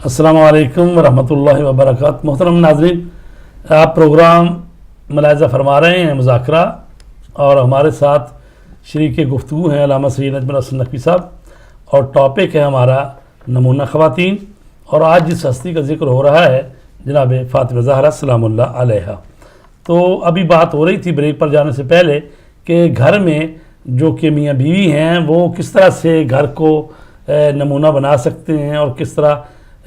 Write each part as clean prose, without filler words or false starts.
السلام علیکم ورحمۃ اللہ وبرکاتہ۔ محترم ناظرین، آپ پروگرام ملاحظہ فرما رہے ہیں مذاکرہ، اور ہمارے ساتھ شریک گفتگو ہیں علامہ سید اجمل حسن نقوی صاحب، اور ٹاپک ہے ہمارا نمونہ خواتین، اور آج جس ہستی کا ذکر ہو رہا ہے جناب فاطمہ زہرا سلام اللہ علیہا۔ تو ابھی بات ہو رہی تھی بریک پر جانے سے پہلے کہ گھر میں جو کہ میاں بیوی ہیں وہ کس طرح سے گھر کو نمونہ بنا سکتے ہیں، اور کس طرح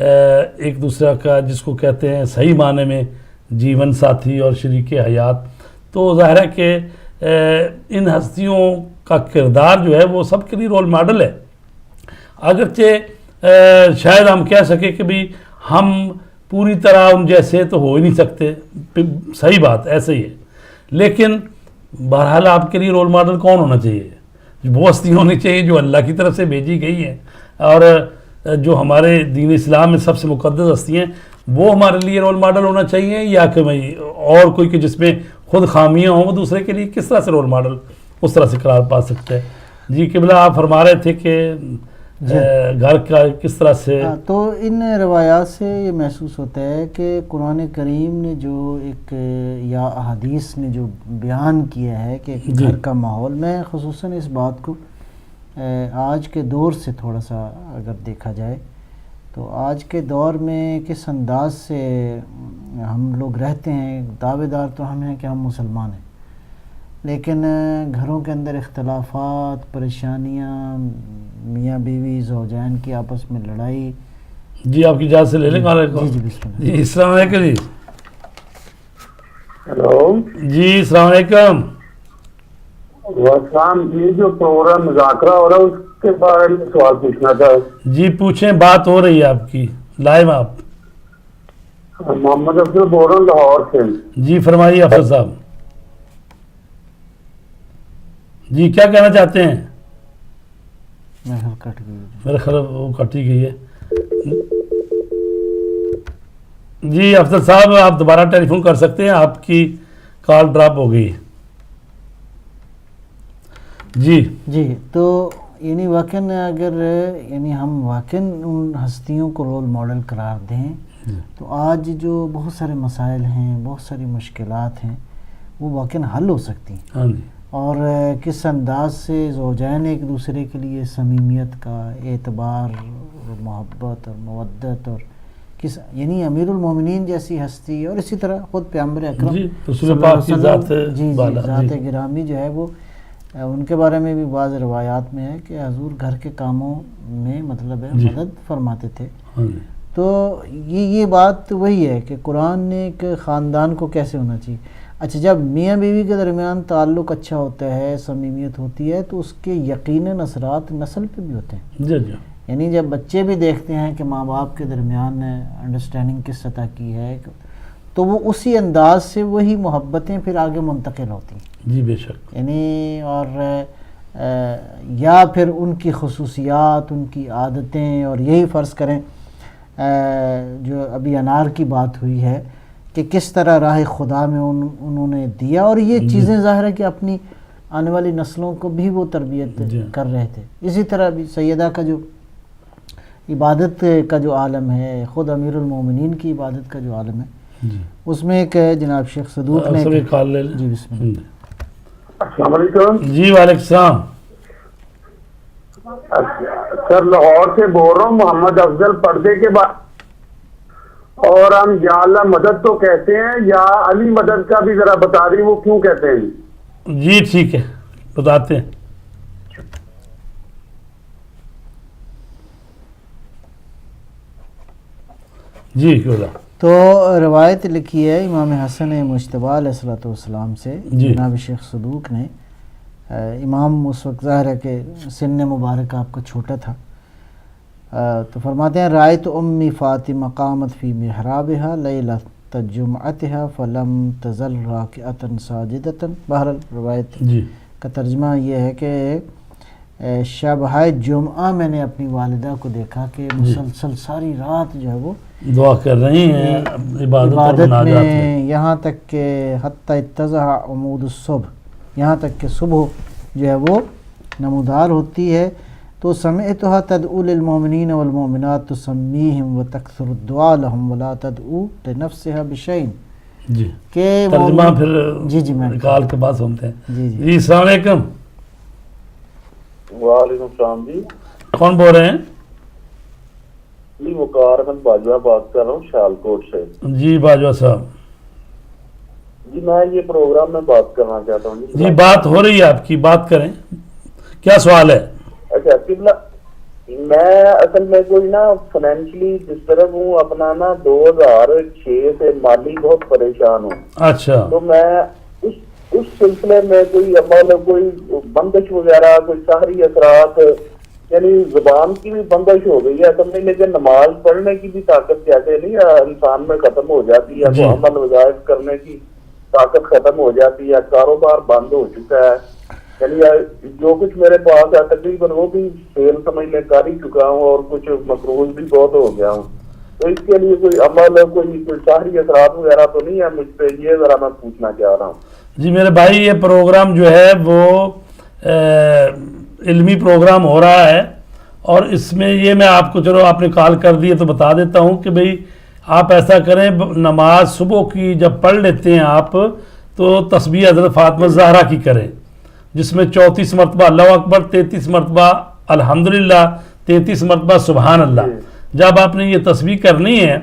ایک دوسرے کا جس کو کہتے ہیں صحیح معنی میں جیون ساتھی اور شریک حیات۔ تو ظاہر ہے کہ ان ہستیوں کا کردار جو ہے وہ سب کے لیے رول ماڈل ہے، اگرچہ شاید ہم کہہ سکیں کہ بھی ہم پوری طرح ان جیسے تو ہو ہی نہیں سکتے، صحیح بات ایسے ہی ہے، لیکن بہرحال آپ کے لیے رول ماڈل کون ہونا چاہیے؟ وہ ہستی ہونی چاہیے جو اللہ کی طرف سے بھیجی گئی ہیں، اور جو ہمارے دین اسلام میں سب سے مقدس ہستی ہیں وہ ہمارے لیے رول ماڈل ہونا چاہیے، یا کہ بھائی اور کوئی کہ جس میں خود خامیاں ہوں وہ دوسرے کے لیے کس طرح سے رول ماڈل اس طرح سے قرار پا سکتا ہے؟ جی قبلہ، آپ فرما رہے تھے کہ گھر کا کس طرح سے۔ تو ان روایات سے یہ محسوس ہوتا ہے کہ قرآن کریم نے جو ایک یا احادیث نے جو بیان کیا ہے کہ گھر کا ماحول، میں خصوصاً اس بات کو آج کے دور سے تھوڑا سا اگر دیکھا جائے تو آج کے دور میں کس انداز سے ہم لوگ رہتے ہیں، دعوے دار تو ہم ہیں کہ ہم مسلمان ہیں، لیکن گھروں کے اندر اختلافات، پریشانیاں، میاں بیوی زوجین کی آپس میں لڑائی۔ جی آپ کی اجازت سے لے لیں کال کو۔ جی بسم اللہ۔ جی السلام علیکم۔ جی ہیلو جی السلام علیکم۔ وسلام جی، جو پروگرام مذاکرہ ہو رہا ہے اس کے بارے میں سوال پوچھنا تھا۔ جی پوچھیں، بات ہو رہی ہے آپ کی لائیو۔ آپ محمد افضل بول رہا ہوں لاہور سے۔ جی فرمائیے افضل صاحب، جی کیا کہنا چاہتے ہیں؟ میرے خیال وہ کٹ ہی گئی ہے۔ جی افضل صاحب آپ دوبارہ ٹیلی فون کر سکتے ہیں، آپ کی کال ڈراپ ہو گئی۔ جی تو یعنی واقعاً اگر یعنی ہم واقعاً ان ہستیوں کو رول ماڈل قرار دیں تو آج جو بہت سارے مسائل ہیں، بہت ساری مشکلات ہیں، وہ واقعاً حل ہو سکتی ہیں۔ ہاں جی، اور کس انداز سے زوجین ایک دوسرے کے لیے صمیمیت کا اعتبار اور محبت اور مودت، اور کس یعنی امیر المومنین جیسی ہستی، اور اسی طرح خود پیغمبر اکرم جی رسول پاک کی ذات بالا، ذات گرامی جو ہے وہ، ان کے بارے میں بھی بعض روایات میں ہے کہ حضور گھر کے کاموں میں مطلب ہے مدد فرماتے تھے۔ تو یہ بات وہی ہے کہ قرآن نے ایک خاندان کو کیسے ہونا چاہیے۔ اچھا، جب میاں بیوی کے درمیان تعلق اچھا ہوتا ہے، صمیمیت ہوتی ہے، تو اس کے یقیناً اثرات نسل پہ بھی ہوتے ہیں۔ جی جی، یعنی جب بچے بھی دیکھتے ہیں کہ ماں باپ کے درمیان انڈرسٹینڈنگ کس سطح کی ہے، تو وہ اسی انداز سے وہی محبتیں پھر آگے منتقل ہوتی ہیں۔ جی بے شک، یعنی اور یا پھر ان کی خصوصیات، ان کی عادتیں، اور یہی فرض کریں جو ابھی انار کی بات ہوئی ہے کہ کس طرح راہ خدا میں انہوں نے دیا، اور یہ چیزیں ظاہر ہے کہ اپنی آنے والی نسلوں کو بھی وہ تربیت کر رہے تھے۔ اسی طرح بھی سیدہ کا جو عبادت کا جو عالم ہے، خود امیر المومنین کی عبادت کا جو عالم ہے، اس میں ایک جناب شیخ صدوق نے جی بسم اللہ۔ السلام علیکم۔ جی وعلیکم السلام۔ سر لاہور سے بول رہا ہوں، محمد افضل پردے کے بعد، اور ہم یا اللہ مدد تو کہتے ہیں، یا علی مدد کا بھی ذرا بتا دیں وہ کیوں کہتے ہیں؟ جی ٹھیک ہے، بتاتے ہیں۔ جی کیوں نہ۔ تو روایت لکھی ہے امام حسن مجتبی علیہ السلام سے، جناب شیخ صدوق نے، امام اس وقت ظاہر ہے کہ سن مبارک آپ کا چھوٹا تھا، تو فرماتے ہیں رأیت امی فاطمہ قامت فی محرابها لیلۃ جمعتها فلم تزل راکعۃ ساجدۃ۔ بہرحال روایت کا ترجمہ یہ ہے کہ شب جمعہ میں نے اپنی والدہ کو دیکھا کہ مسلسل ساری رات جو ہے وہ دعا کر رہی ہیں، عبادت میں، یہاں تک کہ حتی اتضح عمود الصبح، یہاں تک کہ صبح جو ہے وہ نمودار ہوتی ہے، تو سمعتها تدعو للمؤمنین والمؤمنات تسمیہم وتکثر الدعاء لهم ولا تدعو لنفسها بشیء. جی کہ ترجمہ پھر جی میں کال کے بعد سنتے ہیں. جی جی السلام علیکم. وعلیکم السلام جی. کون بول رہے ہیں؟ جی وقار احمد باجوہ بات کر رہا ہوں شالکوٹ سے. جی باجوہ صاحب. جی میں یہ پروگرام میں بات کرنا چاہتا ہوں. جی بات ہو رہی ہے آپ کی، بات کریں، کیا سوال ہے؟ اچھا قبلہ، میں اصل میں کوئی نا فائنینشلی ڈسٹرب ہوں، اپنا نا 2006 سے مالی بہت پریشان ہوں. اچھا. تو میں اس سلسلے میں کوئی عمل، کوئی بندش وغیرہ، کوئی سحری اثرات، یعنی زبان کی بھی بندش ہو گئی ہے اصل میں، لیکن نماز پڑھنے کی بھی طاقت کیسے نہیں انسان میں ختم ہو جاتی ہے، تو عمل وظائف کرنے کی طاقت ختم ہو جاتی ہے، کاروبار بند ہو چکا ہے، یعنی جو کچھ میرے پاس ہے تقریباً وہ بھی سیل سمجھ لے کر ہی چکا ہوں، اور کچھ مقروض بھی بہت ہو گیا ہوں. تو اس کے لیے کوئی عمل، کوئی سحری اثرات وغیرہ تو نہیں ہے مجھ پہ؟ یہ ذرا میں پوچھنا چاہ رہا ہوں. جی میرے بھائی یہ پروگرام جو ہے وہ علمی پروگرام ہو رہا ہے، اور اس میں یہ میں آپ کو، چلو آپ نے کال کر دی ہے تو بتا دیتا ہوں کہ بھئی آپ ایسا کریں، نماز صبح کی جب پڑھ لیتے ہیں آپ تو تسبیح حضرت فاطمہ زہرا کی کریں، جس میں 34 مرتبہ اللہ اکبر، 33 مرتبہ الحمدللہ، 33 مرتبہ سبحان اللہ. جب آپ نے یہ تسبیح کرنی ہے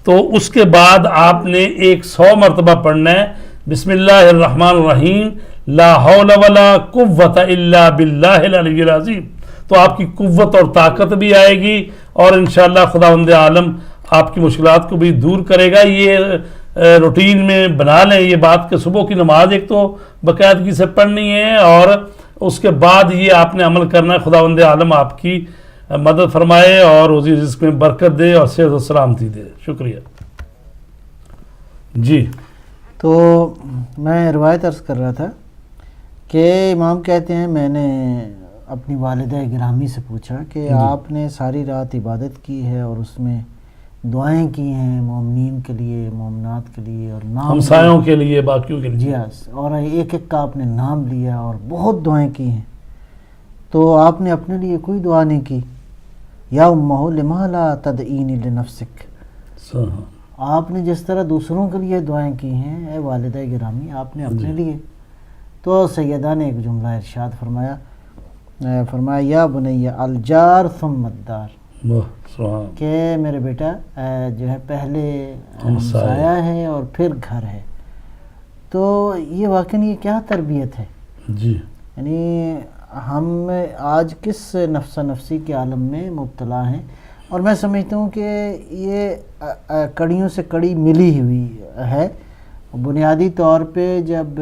تو اس کے بعد آپ نے 100 مرتبہ پڑھنا ہے بسم اللہ الرحمن الرحیم لا حول ولا قوت الا باللہ العلی العظیم. تو آپ کی قوت اور طاقت بھی آئے گی، اور انشاءاللہ خداوند عالم آپ کی مشکلات کو بھی دور کرے گا. یہ روٹین میں بنا لیں یہ بات کہ صبح کی نماز ایک تو باقاعدگی سے پڑھنی ہے، اور اس کے بعد یہ آپ نے عمل کرنا ہے. خداوند عالم آپ کی مدد فرمائے اور روزی رزق میں برکت دے اور صحت و سلامتی دے. شکریہ. جی تو میں روایت عرض کر رہا تھا کہ امام کہتے ہیں میں نے اپنی والدہ گرامی سے پوچھا کہ آپ نے ساری رات عبادت کی ہے اور اس میں دعائیں کی ہیں مومنین کے لیے، مومنات کے لیے، اور نام ہمسایوں کے لیے، باقیوں کے لیے. جی ہاں، اور ایک ایک کا آپ نے نام لیا اور بہت دعائیں کی ہیں، تو آپ نے اپنے لیے کوئی دعا نہیں کی؟ یا امہ لما لا تدعین لنفسک. آپ نے جس طرح دوسروں کے لیے دعائیں کی ہیں اے والدہ گرامی، آپ نے اپنے لیے. تو سیدہ نے ایک جملہ ارشاد فرمایا یا بنی الجار ثم الدار، کہ میرے بیٹا جو ہے پہلے ہمسایہ ہے اور پھر گھر ہے. تو یہ واقعی یہ کیا تربیت ہے؟ جی یعنی ہم آج کس نفس نفسی کے عالم میں مبتلا ہیں، اور میں سمجھتا ہوں کہ یہ کڑیوں سے کڑی ملی ہوئی ہے. بنیادی طور پہ جب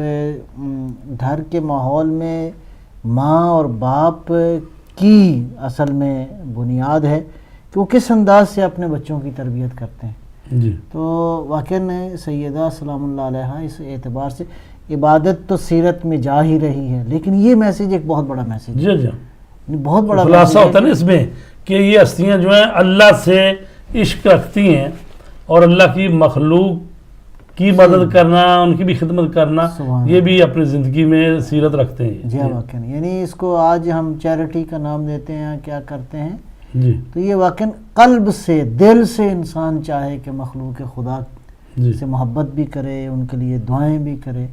گھر کے ماحول میں ماں اور باپ کی اصل میں بنیاد ہے کہ وہ کس انداز سے اپنے بچوں کی تربیت کرتے ہیں. جی تو واقعاً سیدہ سلام اللہ علیہا اس اعتبار سے عبادت تو سیرت میں جا ہی رہی ہے، لیکن یہ میسیج ایک بہت بڑا میسیج ہے. جی بہت بڑا خلاصہ ہوتا ہے نا اس میں کہ یہ ہستیاں جو ہیں اللہ سے عشق رکھتی ہیں، اور اللہ کی مخلوق کی مدد کرنا، ان کی بھی خدمت کرنا، یہ بھی اپنی زندگی میں سیرت رکھتے ہیں. جی واقعی، یعنی اس کو آج ہم چیریٹی کا نام دیتے ہیں، کیا کرتے ہیں. جی تو یہ واقعی قلب سے، دل سے انسان چاہے کہ مخلوق خدا سے محبت بھی کرے، ان کے لیے دعائیں بھی کرے.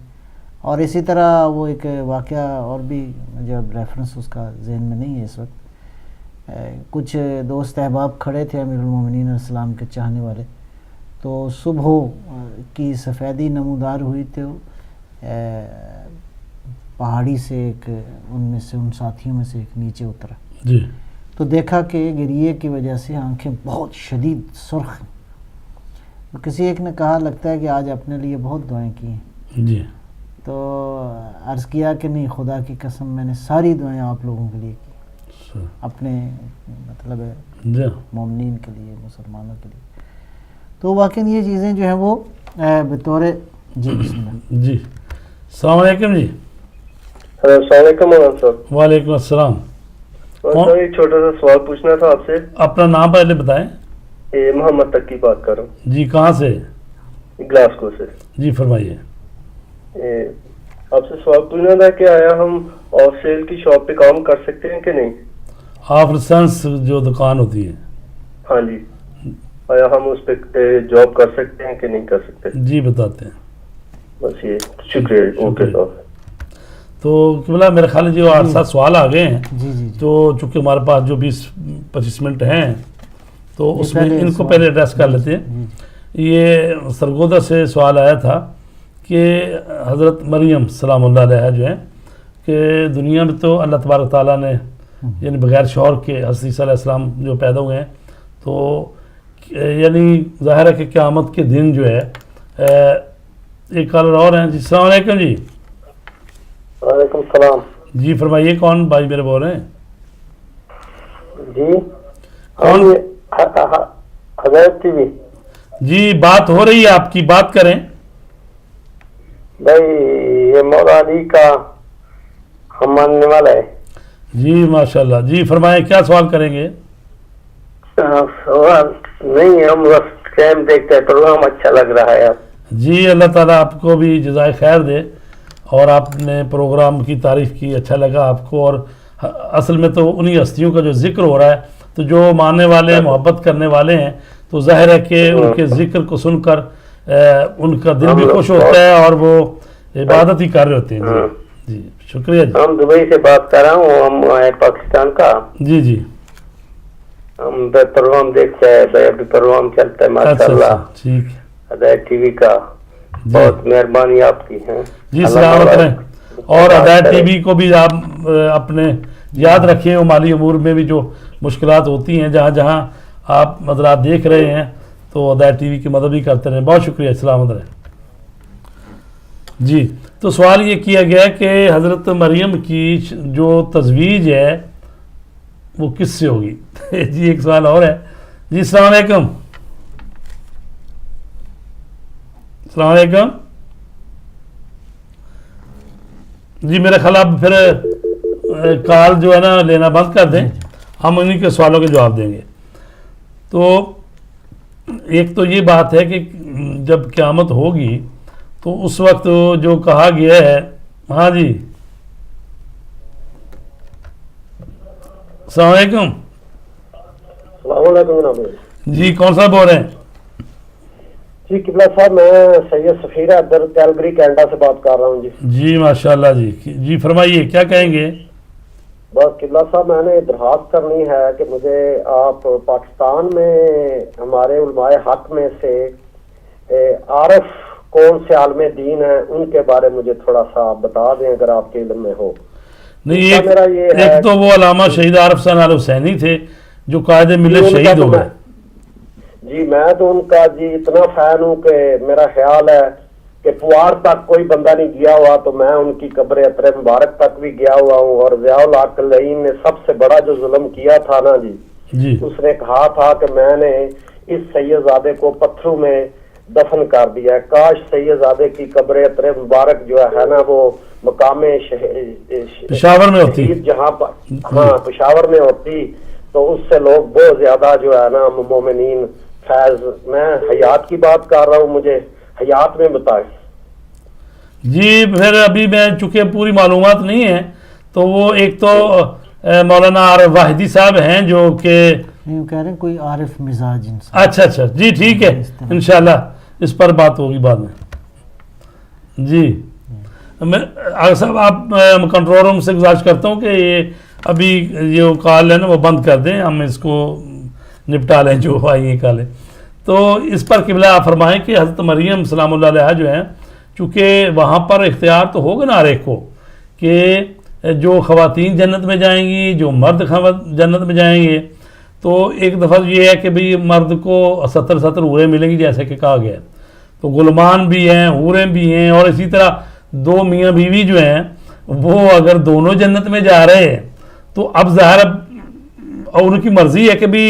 اور اسی طرح وہ ایک واقعہ اور بھی جب ریفرنس اس کا ذہن میں نہیں ہے اس وقت، کچھ دوست احباب کھڑے تھے امیر المومنین علیہ السلام کے چاہنے والے، تو صبح کی سفیدی نمودار ہوئی تو پہاڑی سے ایک ان ساتھیوں میں سے ایک نیچے اترا. جی تو دیکھا کہ گریے کی وجہ سے آنکھیں بہت شدید سرخ ہیں. تو کسی ایک نے کہا لگتا ہے کہ آج اپنے لیے بہت دعائیں کی ہیں. جی تو عرض کیا کہ نہیں، خدا کی قسم میں نے ساری دعائیں آپ لوگوں کے لیے کی، اپنے مطلب مومنین کے لیے، مسلمانوں کے لیے. تو واقعی یہ چیزیں جو ہیں وہ بطور جی بسم اللہ. جی السلام علیکم. جی السلام علیکم مولانا صاحب. وعلیکم السلام. سر ایک چھوٹا سا سوال پوچھنا تھا آپ سے. اپنا نام پہلے بتائیں. محمد تقی بات کر رہا ہوں. جی کہاں سے؟ گلاسکو سے. جی فرمائیے. آپ سے سوال پوچھنا تھا کہ آیا ہم آف سیل کی شاپ پہ کام کر سکتے ہیں کہ نہیں؟ آفرسنس جو دکان ہوتی ہے. ہاں جی، آیا ہم اس پہ جاب کر سکتے ہیں کہ نہیں کر سکتے؟ جی بتاتے ہیں. بس یہ شکریہ. اوکے صاحب. تو قبلہ میرے خیال ہے جو 8-7 سوال آ گئے ہیں، جی جی تو چونکہ ہمارے پاس جو 20-25 منٹ ہیں تو جی، اس میں پہلے ان کو سوال- پہلے ایڈریس کر لیتے ہیں. یہ سرگودا سے سوال آیا تھا کہ حضرت مریم سلام اللہ علیہ جو ہیں کہ دنیا میں تو اللہ تبارک تعالیٰ نے یعنی بغیر شوہر کے حضرت عیسیٰ علیہ السلام جو پیدا ہوئے ہیں، تو یعنی ظاہر ہے کہ قیامت کے دن جو ہے ایک کالر اور ہیں. جی السلام علیکم. جی وعلیکم السلام. جی فرمائیے، کون بھائی میرے بول رہے ہیں؟ جی کون؟ حضرت ٹی وی. جی بات ہو رہی ہے آپ کی، بات کریں. بھائی یہ مولا علی کا ہم ماننے والا ہے. جی ماشاءاللہ. جی فرمائیں، کیا سوال کریں گے؟ سوال نہیں، ہم بس ٹائم دیکھتے ہیں، پروگرام اچھا لگ رہا ہے. جی اللہ تعالیٰ آپ کو بھی جزائے خیر دے. اور آپ نے پروگرام کی تعریف کی، اچھا لگا آپ کو. اور اصل میں تو انہی ہستیوں کا جو ذکر ہو رہا ہے، تو جو ماننے والے محبت کرنے والے ہیں تو ظاہر ہے کہ ان کے ذکر کو سن کر ان کا دل بھی خوش ہوتا ہے اور وہ عبادت ہی کر رہے ہوتے ہیں. جی جی شکریہ. جی ہم دبئی سے بات کر رہا ہوں، ہم آئے پاکستان کا. جی جی ہم پروگرام دیکھتے ہیں بھائی، ابھی پروگرام چلتا ہے اچھا ماشاءاللہ. اچھا ٹھیک ہے. ہدایت ٹی وی کا بہت مہربانی آپ کی ہے. جی سلامت رہیں. اور ہدایت ٹی وی کو بھی آپ اپنے یاد رکھیں، وہ مالی امور میں بھی جو مشکلات ہوتی ہیں جہاں جہاں آپ حضرات دیکھ رہے ہیں تو ہدایت ٹی وی کی مدد بھی کرتے رہیں. بہت شکریہ. سلامت رہیں. جی تو سوال یہ کیا گیا کہ حضرت مریم کی جو تزویج ہے وہ کس سے ہوگی؟ جی ایک سوال اور ہے. جی السلام علیکم. السلام علیکم. جی میرا خیال آپ پھر کال جو ہے نا لینا بند کر دیں، ہم انہیں کے سوالوں کے جواب دیں گے. تو ایک تو یہ بات ہے کہ جب قیامت ہوگی تو اس وقت جو کہا گیا ہے. ہاں جی السلام علیکم. السلام علیکم جناب. جی کون صاحب بول رہے ہیں؟ جی قبلہ صاحب، میں سید سفیر عبدل کیلگری کینیڈا سے بات کر رہا ہوں. جی جی ماشاءاللہ. جی جی فرمائیے، کیا کہیں گے؟ بس قبلہ صاحب، میں نے درخواست کرنی ہے کہ مجھے آپ پاکستان میں ہمارے علماء حق میں سے عارف کون سے عالم دین ہیں، ان کے بارے مجھے تھوڑا سا آپ بتا دیں اگر آپ کے علم میں ہو. نہیں، میرا یہ ہے ایک تو وہ علامہ شہید عارف حسین آل حسینی تھے جو قائد ملت شہید ہو گئے. جی میں تو ان کا جی اتنا فین ہوں کہ میرا خیال ہے کہ پوار تک کوئی بندہ نہیں گیا ہوا تو میں ان کی قبر اطہر مبارک تک بھی گیا ہوا ہوں. اور ضیاء الحق العین نے سب سے بڑا جو ظلم کیا تھا نا جی، اس نے کہا تھا کہ میں نے اس سید زادے کو پتھروں میں دفن کر دیا ہے. کاش سید زادے کی قبر اطہر مبارک جو ہے نا وہ مقام پشاور میں ہوتی، جہاں پر ہاں پشاور میں ہوتی تو اس سے لوگ بہت زیادہ جو ہے نا مومنین فیض. میں حیات کی بات کر رہا ہوں، مجھے حیات میں بتائیں. جی پھر ابھی میں چونکہ پوری معلومات نہیں ہیں تو وہ ایک تو مولانا عارف واحدی صاحب ہیں جو کہ نہیں کہہ رہے ہیں کوئی عارف مزاج انسان. اچھا اچھا جی ٹھیک ہے، انشاءاللہ اس پر بات ہوگی بعد میں. جی آگے صاحب آپ کنٹرول روم سے گزارش کرتا ہوں کہ یہ ابھی جو کال ہے نا وہ بند کر دیں، ہم اس کو نپٹا لیں جو آئی ہیں کالیں. تو اس پر قبلہ آپ فرمائیں کہ حضرت مریم سلام اللہ علیہ جو ہیں، چونکہ وہاں پر اختیار تو ہوگا نا ہر ایک کو کہ جو خواتین جنت میں جائیں گی، جو مرد جنت میں جائیں گے. تو ایک دفعہ یہ ہے کہ بھئی مرد کو 70 حوریں ملیں گی جیسے کہ کہا گیا ہے، تو غلمان بھی ہیں، حوریں بھی ہیں، اور اسی طرح دو میاں بیوی جو ہیں وہ اگر دونوں جنت میں جا رہے ہیں تو اب ظاہر اور ان کی مرضی ہے کہ بھی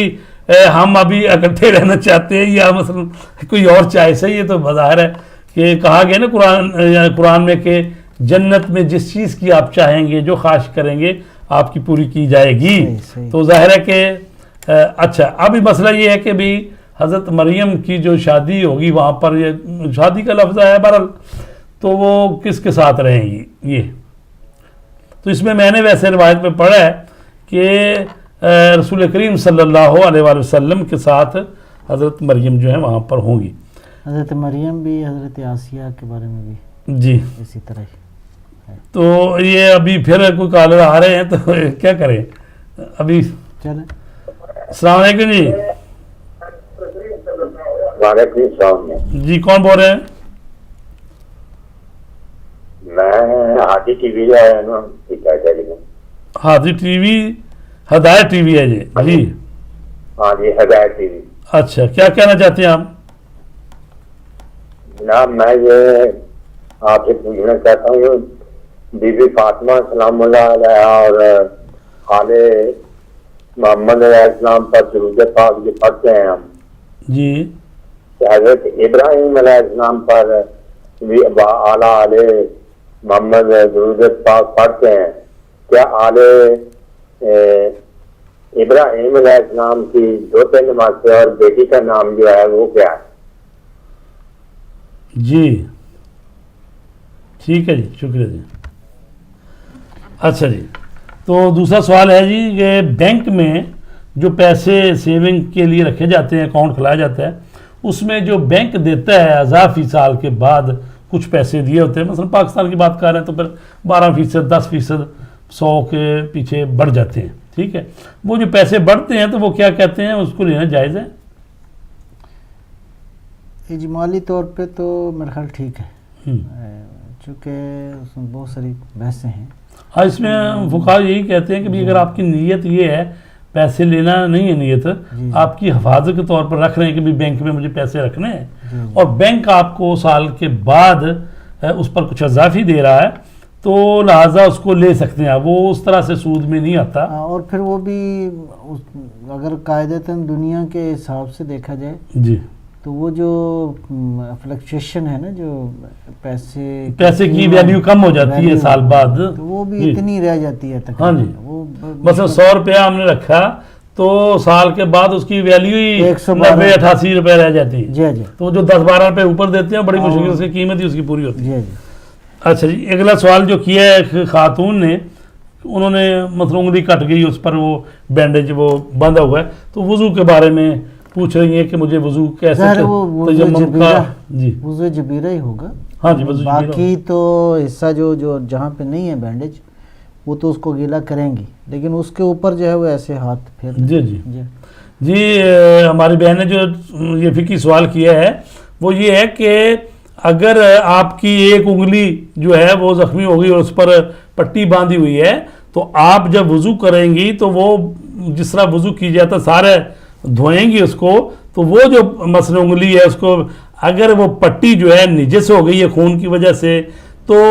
ہم ابھی اکٹھے رہنا چاہتے ہیں یا مثلا کوئی اور چاہے. یہ تو بظاہر ہے کہ کہا گیا نا قرآن میں کہ جنت میں جس چیز کی آپ چاہیں گے، جو خواہش کریں گے آپ کی پوری کی جائے گی. تو ظاہر ہے کہ اچھا ابھی مسئلہ یہ ہے کہ بھی حضرت مریم کی جو شادی ہوگی وہاں پر، یہ شادی کا لفظ ہے بہرحال، تو وہ کس کے ساتھ رہیں گی. یہ تو اس میں نے ویسے روایت میں پڑھا ہے کہ رسول کریم صلی اللہ علیہ وآلہ وسلم کے ساتھ حضرت مریم جو ہے وہاں پر ہوں گی. حضرت مریم بھی حضرت آسیہ کے بارے میں بھی جی اسی طرح ہی. تو یہ ابھی پھر کوئی کالر آ رہے ہیں تو کیا کریں ابھی. چلیں. السلام علیکم جی. وعلیکم السلام. جی کون بول رہے ہیں؟ میں ہادی ٹی وی ہے نا. ہادی ٹی وی ہدایت ٹی وی ہے جی. جی ہاں جی ہدایت ٹی وی. اچھا کیا کہنا چاہتے ہیں آپ؟ جناب میں یہ آپ سے پوچھنا چاہتا ہوں بی بی فاطمہ سلام اللہ علیہ اور آل محمد علیہ السلام پر درود پاک جو پڑھتے ہیں ہم جی کہ حضرت ابراہیم علیہ السلام پر بھی اعلیٰ آل محمد درود پاک پڑھتے ہیں. کیا آل ابراہیم علیہ السلام کی دوتے نماز اور بیٹی کا نام جو ہے وہ کیا ہے؟ جی ٹھیک ہے جی شکریہ جی. اچھا جی تو دوسرا سوال ہے جی کہ بینک میں جو پیسے سیونگ کے لیے رکھے جاتے ہیں اکاؤنٹ کھلایا جاتا ہے اس میں جو بینک دیتا ہے اضافی سال کے بعد کچھ پیسے دیے ہوتے ہیں مثلا پاکستان کی بات کر رہے ہیں تو پھر 12%, 10%, 100 کے پیچھے بڑھ جاتے ہیں. ٹھیک ہے وہ جو پیسے بڑھتے ہیں تو وہ کیا کہتے ہیں اس کو لینا جائز ہے؟ اجمالی طور پہ تو میرا خیال ٹھیک ہے چونکہ اس میں بہت ساری بحثیں ہیں. ہاں اس میں فقہا یہی کہتے ہیں کہ اگر آپ کی نیت یہ ہے پیسے لینا نہیں ہے نیت آپ کی حفاظت کے طور پر رکھ رہے ہیں کہ بینک میں مجھے پیسے رکھنے ہیں اور بینک آپ کو سال کے بعد اس پر کچھ اضافی دے رہا ہے تو لہٰذا اس کو لے سکتے ہیں وہ اس طرح سے سود میں نہیں آتا. اور پھر وہ بھی اگر قاعدتاً دنیا کے حساب سے دیکھا جائے جی تو وہ جو فلکچویشن ہے نا جو پیسے کی ویلیو کم ہو جاتی ہے سال بعد تو وہ بھی اتنی رہ جاتی ہے ہاں جی مثلا 100 روپیہ ہم نے رکھا تو سال کے بعد اس کی ویلیو ہی 90-88 روپے رہ جاتی ہے. جی تو جو 10-12 روپے اوپر دیتے ہیں بڑی مشکل اس کی قیمت ہی اس کی پوری ہوتی ہے. اچھا جی اگلا سوال جو کیا ہے ایک خاتون نے انہوں نے مثلا انگلی کٹ گئی اس پر وہ بینڈیج وہ باندھا ہوا ہے تو وضو کے بارے میں پوچھ رہی ہیں کہ مجھے وضو کیسے تیمم کا جی وضو جبیرہ ہی ہوگا. ہاں جی وضو باقی تو حصہ جو جہاں پہ نہیں ہے بینڈیج وہ تو اس کو گیلا کریں گی لیکن اس کے اوپر جو ہے وہ ایسے ہاتھ پھیر جی جی جی ہماری بہن نے جو یہ فقہی سوال کیا ہے وہ یہ ہے کہ اگر آپ کی ایک انگلی جو ہے وہ زخمی ہو گئی اور اس پر پٹی باندھی ہوئی ہے تو آپ جب وضو کریں گی تو وہ جس طرح وضو کی جاتا سارے دھوئیں گی اس کو تو وہ جو مثلا انگلی ہے اس کو اگر وہ پٹی جو ہے نجس ہو گئی ہے خون کی وجہ سے تو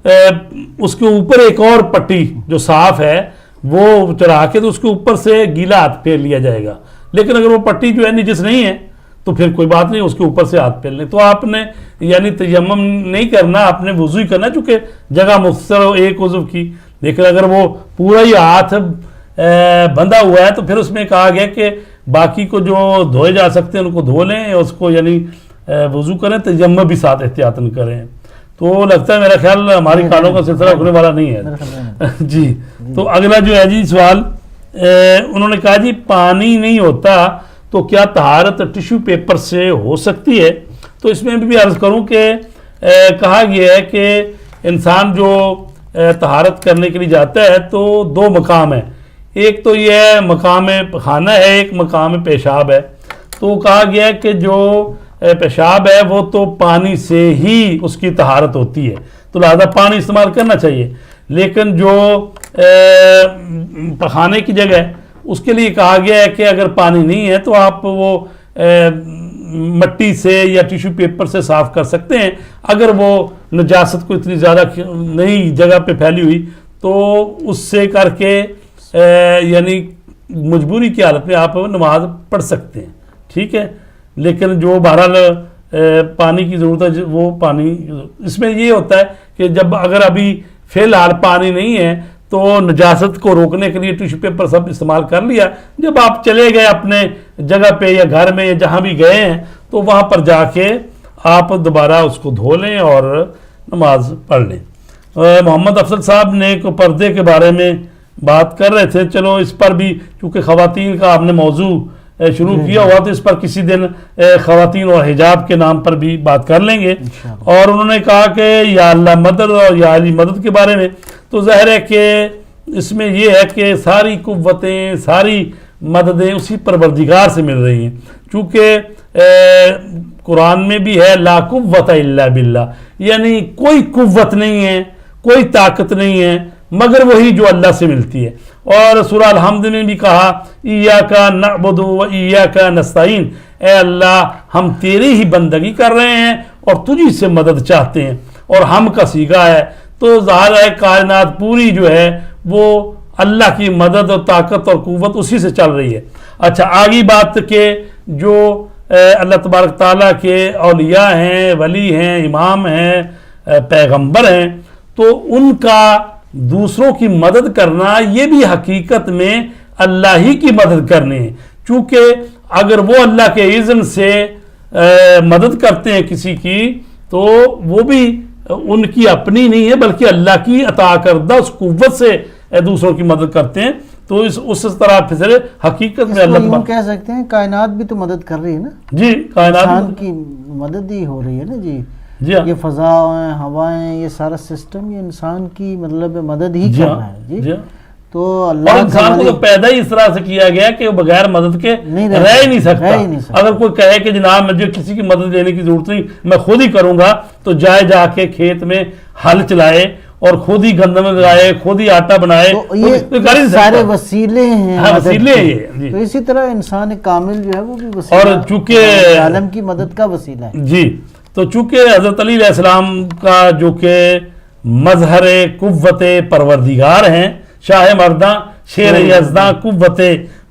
اس کے اوپر ایک اور پٹی جو صاف ہے وہ چڑھا کے تو اس کے اوپر سے گیلا ہاتھ پھیر لیا جائے گا. لیکن اگر وہ پٹی جو ہے نجس نہیں ہے تو پھر کوئی بات نہیں اس کے اوپر سے ہاتھ پھیر لیں. تو آپ نے یعنی تیمم نہیں کرنا آپ نے وضو ہی کرنا چونکہ جگہ مختصر ہو ایک عضو کی. لیکن اگر وہ پورا ہی ہاتھ بندھا ہوا ہے تو پھر اس میں کہا گیا کہ باقی کو جو دھوئے جا سکتے ہیں ان کو دھو لیں اس کو یعنی وضو کریں تیمم بھی ساتھ احتیاطاً کریں. تو لگتا ہے میرا خیال ہماری کالوں کا سلسلہ رکنے والا نہیں ہے. جی تو اگلا جو ہے جی سوال انہوں نے کہا جی پانی نہیں ہوتا تو کیا طہارت ٹیشو پیپر سے ہو سکتی ہے؟ تو اس میں بھی عرض کروں کہ کہا گیا ہے کہ انسان جو طہارت کرنے کے لیے جاتا ہے تو 2 مقام ہیں. ایک تو یہ ہے مقام خانہ ہے ایک مقام پیشاب ہے. تو کہا گیا ہے کہ جو پیشاب ہے وہ تو پانی سے ہی اس کی طہارت ہوتی ہے تو لہذا پانی استعمال کرنا چاہیے. لیکن جو پخانے کی جگہ ہے اس کے لیے کہا گیا ہے کہ اگر پانی نہیں ہے تو آپ وہ مٹی سے یا ٹیشو پیپر سے صاف کر سکتے ہیں. اگر وہ نجاست کو اتنی زیادہ نئی جگہ پہ پھیلی ہوئی تو اس سے کر کے یعنی مجبوری کی حالت میں آپ نماز پڑھ سکتے ہیں. ٹھیک ہے لیکن جو بہرحال پانی کی ضرورت ہے وہ پانی اس میں یہ ہوتا ہے کہ جب اگر ابھی فی الحال پانی نہیں ہے تو نجاست کو روکنے کے لیے ٹیشو پیپر سب استعمال کر لیا. جب آپ چلے گئے اپنے جگہ پہ یا گھر میں یا جہاں بھی گئے ہیں تو وہاں پر جا کے آپ دوبارہ اس کو دھو لیں اور نماز پڑھ لیں. محمد افضل صاحب نے کو پردے کے بارے میں بات کر رہے تھے. چلو اس پر بھی چونکہ خواتین کا آپ نے موضوع شروع کیا ہوا تو اس پر کسی دن خواتین اور حجاب کے نام پر بھی بات کر لیں گے. اور انہوں نے کہا کہ یا اللہ مدد اور یا علی مدد کے بارے میں, تو ظاہر ہے کہ اس میں یہ ہے کہ ساری قوتیں ساری مددیں اسی پروردگار سے مل رہی ہیں, چونکہ قرآن میں بھی ہے لا قوت الا باللہ, یعنی کوئی قوت نہیں ہے, کوئی طاقت نہیں ہے مگر وہی جو اللہ سے ملتی ہے. اور سورہ الحمد میں بھی کہا ایاک نعبد و ایاک نستعین, اے اللہ ہم تیری ہی بندگی کر رہے ہیں اور تجھی سے مدد چاہتے ہیں, اور ہم کا سیگا ہے. تو ظاہر ہے کائنات پوری جو ہے وہ اللہ کی مدد اور طاقت اور قوت اسی سے چل رہی ہے. اچھا آگی بات کہ جو اللہ تبارک تعالیٰ کے اولیاء ہیں, ولی ہیں, امام ہیں, پیغمبر ہیں, تو ان کا دوسروں کی مدد کرنا یہ بھی حقیقت میں اللہ ہی کی مدد کرنے ہے, چونکہ اگر وہ اللہ کے اذن سے مدد کرتے ہیں کسی کی تو وہ بھی ان کی اپنی نہیں ہے بلکہ اللہ کی عطا کردہ اس قوت سے دوسروں کی مدد کرتے ہیں. تو اس طرح پھر حقیقت میں اللہ یوں کہہ سکتے ہیں کائنات بھی تو مدد کر رہی ہے نا. جی کائنات انسان کی مدد ہی ہو رہی ہے نا. جی جی یہ فضائیں ہوائیں یہ سارا سسٹم یہ انسان کی مطلب مدد ہی کر رہا ہے. جی تو اللہ اور انسان کو تو پیدا ہی اس طرح سے کیا گیا کہ وہ بغیر مدد کے رہ ہی نہیں سکتا. اگر کوئی کہے کہ جناب مجھے کسی کی مدد لینے کی ضرورت نہیں, میں خود ہی کروں گا, تو جائے جا کے کھیت میں ہل چلائے اور خود ہی گندم لگائے, خود ہی آٹا بنائے. یہ سارے وسیلے ہیں, وسیلے ہیں. تو اسی طرح انسان کامل جو ہے وہ بھی وسیلہ, اور چونکہ عالم کی مدد کا وسیلہ ہے. جی تو چونکہ حضرت علی علیہ السلام کا جو کہ مظہر قوت پروردگار ہیں, شاہ مرداں شیر یزداں قوت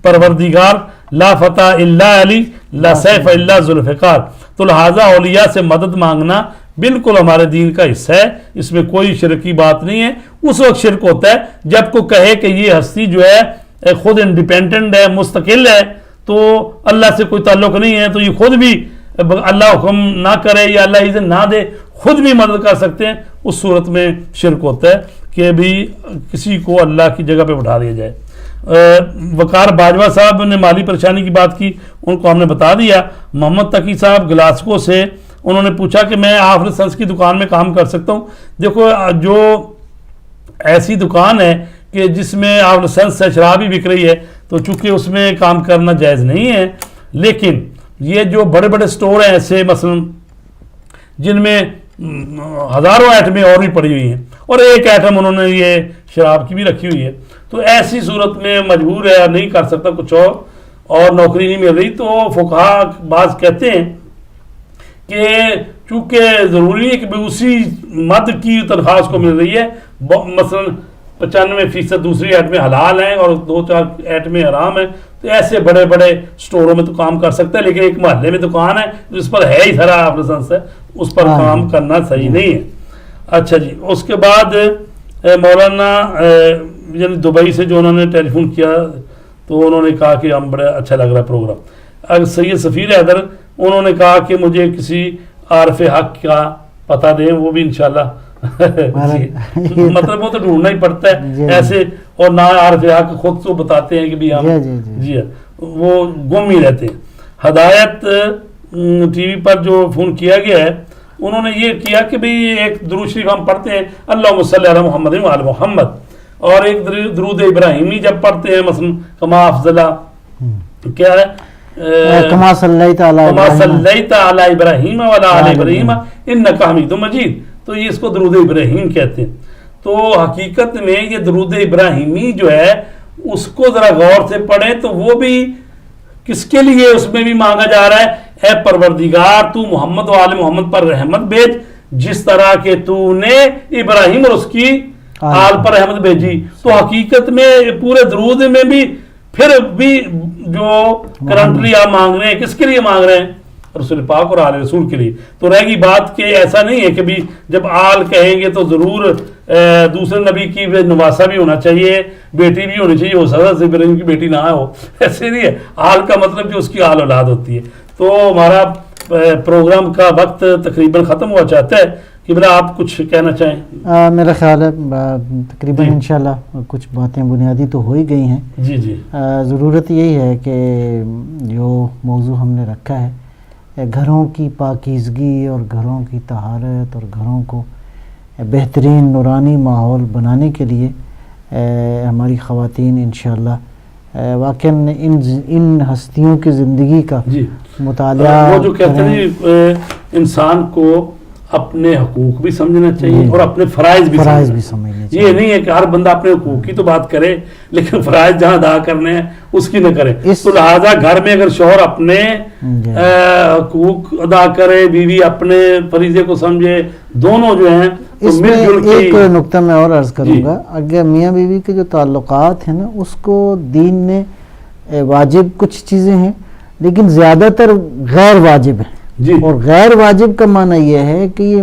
پروردگار, لا فتح الا علی لا سیف الا ذوالفقار. تو لہٰذا اولیاء سے مدد مانگنا بالکل ہمارے دین کا حصہ ہے, اس میں کوئی شرک کی بات نہیں ہے. اس وقت شرک ہوتا ہے جب کو کہے کہ یہ ہستی جو ہے خود انڈیپینڈنٹ ہے, مستقل ہے, تو اللہ سے کوئی تعلق نہیں ہے, تو یہ خود بھی اللہ حکم نہ کرے یا اللہ اذن نہ دے خود بھی مدد کر سکتے ہیں. اس صورت میں شرک ہوتا ہے کہ بھی کسی کو اللہ کی جگہ پہ بٹھا دیا جائے. وقار باجوہ صاحب نے مالی پریشانی کی بات کی, ان کو ہم نے بتا دیا. محمد تقی صاحب گلاسکو سے, انہوں نے پوچھا کہ میں آفر سنس کی دکان میں کام کر سکتا ہوں. دیکھو جو ایسی دکان ہے کہ جس میں آفر سنس سے شراب ہی بک رہی ہے تو چونکہ اس میں کام کرنا جائز نہیں ہے, لیکن یہ جو بڑے بڑے سٹور ہیں ایسے مثلا جن میں ہزاروں آئٹمیں اور بھی پڑی ہوئی ہیں اور ایک آئٹم انہوں نے یہ شراب کی بھی رکھی ہوئی ہے, تو ایسی صورت میں مجبور ہے, نہیں کر سکتا کچھ اور نوکری نہیں مل رہی. تو فقہا بعض کہتے ہیں کہ چونکہ ضروری ہے کہ اسی مد کی تنخواہ اس کو مل رہی ہے, مثلا 95% دوسری ایٹمیں حلال ہیں اور 2-4 ایٹمیں حرام ہیں, تو ایسے بڑے بڑے سٹوروں میں تو کام کر سکتا ہے, لیکن ایک محلے میں دکان ہے جس پر ہے ہی سارا لائسنس ہے, اس پر کام کرنا صحیح نہیں ہے. اچھا جی, اس کے بعد مولانا یعنی دبئی سے جو انہوں نے ٹیلی فون کیا تو انہوں نے کہا کہ ہم بڑا اچھا لگ رہا ہے پروگرام. اگر سید سفیر حیدر, انہوں نے کہا کہ مجھے کسی عارف حق کا پتہ دیں, وہ بھی انشاءاللہ مطلب وہ تو ڈھونڈنا ہی پڑتا ہے ایسے, اور نہ عارف حق خود تو بتاتے ہیں کہ بھی ہم جی وہ گم ہی رہتے ہیں. ہدایت ٹی وی پر جو فون کیا گیا ہے انہوں نے یہ کیا کہ بھئی ایک درود شریف ہم پڑھتے ہیں اللہم صلی علی محمد و علی محمد, اور ایک درود ابراہیمی جب پڑھتے ہیں مثلا کما افضلہ کیا ہے کما صلیت علی ابراہیم و علی آل ابراہیم انکا حمید مجید, تو یہ اس کو درود ابراہیم کہتے ہیں. تو حقیقت میں یہ درود ابراہیمی جو ہے اس کو ذرا غور سے پڑھیں تو وہ بھی کس کے لیے اس میں بھی مانگا جا رہا ہے, اے پروردگار تو محمد و آل محمد پر رحمت بھیج جس طرح کہ تو نے ابراہیم اور اس کی آل پر رحمت بھیجی. تو حقیقت میں پورے درود میں بھی پھر بھی جو کرنٹلی آپ مانگ رہے ہیں کس کے لیے مانگ رہے ہیں, رسول پاک اور آل رسول کے لیے. تو رہ گئی بات کہ ایسا نہیں ہے کہ بھی جب آل کہیں گے تو ضرور دوسرے نبی کی نواسا بھی ہونا چاہیے, بیٹی بھی ہونی چاہیے, ہو سکتا ہے ابراہیم کی بیٹی نہ ہو, ایسے نہیں ہے. آل کا مطلب جو اس کی آل اولاد ہوتی ہے. تو ہمارا پروگرام کا وقت تقریباً ختم ہوا چاہتا ہے, قبلہ آپ کچھ کہنا چاہیں؟ میرا خیال ہے تقریباً انشاءاللہ کچھ باتیں بنیادی تو ہو ہی گئی ہیں. جی جی ضرورت یہی ہے کہ جو موضوع ہم نے رکھا ہے گھروں کی پاکیزگی اور گھروں کی طہارت اور گھروں کو بہترین نورانی ماحول بنانے کے لیے ہماری خواتین انشاءاللہ واقعاً ان ہستیوں کی زندگی کا جی مطالعہ وہ جو کہتے ہیں انسان کو اپنے حقوق بھی سمجھنا چاہیے اور اپنے فرائض بھی سمجھنے چاہیے. یہ نہیں ہے کہ ہر بندہ اپنے حقوق کی تو بات کرے لیکن فرائض جہاں ادا کرنے ہیں اس کی نہ کرے. تو لہٰذا گھر میں اگر شوہر اپنے حقوق ادا کرے, بیوی اپنے فریضے کو سمجھے, دونوں جو ہیں اس میں ایک نقطہ میں اور عرض کروں گا. اگر میاں بیوی کے جو تعلقات ہیں نا اس کو دین نے واجب کچھ چیزیں ہیں لیکن زیادہ تر غیر واجب ہیں. اور غیر واجب کا معنی یہ ہے کہ یہ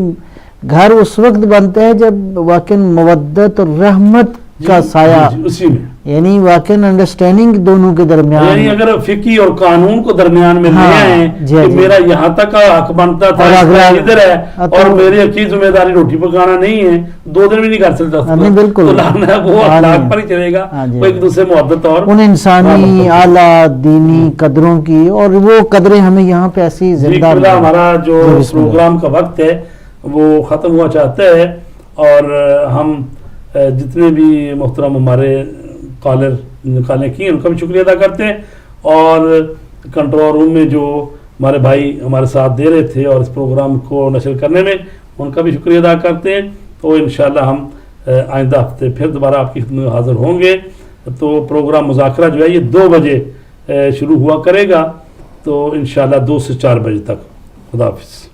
گھر اس وقت بنتا ہے جب واقعاً مودت اور رحمت کا سایہ اسی میں, یعنی واقعاً انڈرسٹینڈنگ دونوں کے درمیان, یعنی اگر فقہ اور قانون کو درمیان میں لے آئیں کہ میرا یہاں تک کا حق بنتا تھا ادھر ہے اور میری اچھی ذمہ داری روٹی پکانا نہیں ہے, 2 دن بھی نہیں کر سکتا, بالکل وہ اخلاق پر ہی چلے گا, وہ ایک دوسرے محبت اور ان انسانی اعلیٰ دینی قدروں کی, اور وہ قدریں ہمیں یہاں پہ ایسی زندہ. ہمارا جو پروگرام کا وقت ہے وہ ختم ہوا چاہتا ہے اور ہم جتنے بھی محترم ہمارے کالر نکالنے کی ان کا بھی شکریہ ادا کرتے ہیں, اور کنٹرول روم میں جو ہمارے بھائی ہمارے ساتھ دے رہے تھے اور اس پروگرام کو نشر کرنے میں ان کا بھی شکریہ ادا کرتے ہیں. تو انشاءاللہ ہم آئندہ ہفتے پھر دوبارہ آپ کی خدمت میں حاضر ہوں گے. تو پروگرام مذاکرہ جو ہے یہ 2 بجے شروع ہوا کرے گا, تو انشاءاللہ 2 سے 4 بجے تک. خدا حافظ.